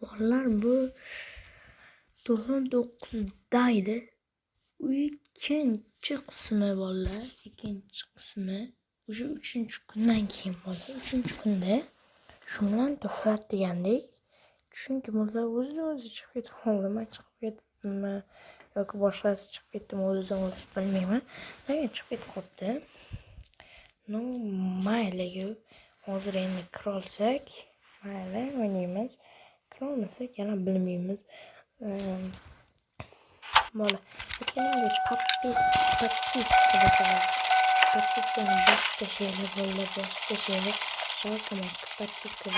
Vallahi bu 99'daydı. Bu ikinci kısmı vallahi. İkinci kısmı. Şu üçüncü günden keyin vallahi. Üçüncü günde şundan to'xtat degandik. Çünkü burada o'zi chiqib ketib qoldi. Men chiqib ketdimmi yoki boshqasi chiqib ketdimi o'zidan o'zi bilmayman. Lekin chiqib ketib qoldi. No, mayli. Hozir endi kira olsak, mayli o'ynaymiz. Kira olmasak yana bilmaymiz. Mana aytganimdek подписка bosadi. Подпискani bosib tashlaylik bo'ldi, bosib tashlaylik. Жалко, подписка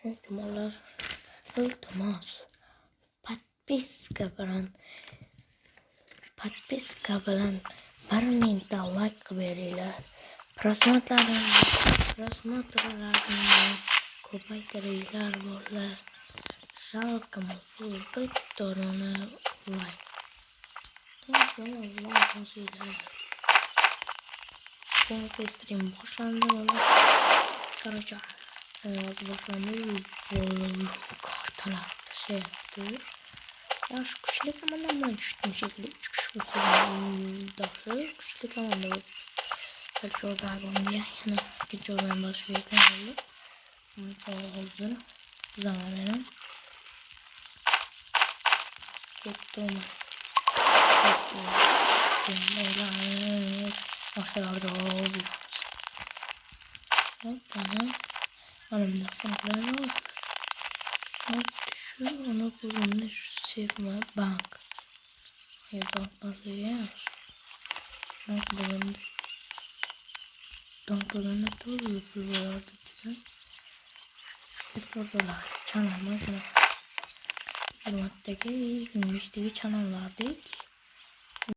Çünkü mallar iltimos подписка bilan 1000 ta like beringlar. Prosmotrlarni ko'paytiringlar bo'llar. Жалко, bittorini like. Sonra stream boshlandi bo'llar. Короче, boshlanib kartalar tashyapti. Yaxshi kuchli komandaman tushdim shekilli 3 kishi bo'lsa kuchli komanda bo'ldi. Birinchi o'ringa yana ikkinchi o'rin boshiga keldi. Hozir zamonim ketdim. Boshlarda oldi. Anam nasıl kullanıyor? Şu onu kullanmış sevme bank. Ya bank bazı yer. Bank kullanmış. Bank kullanıyor doğru yapıyorlardı bize. Sıkıntılılar. Çanlamaz mı? Hürmetteki ilk günmüşteki çanamlardaydı.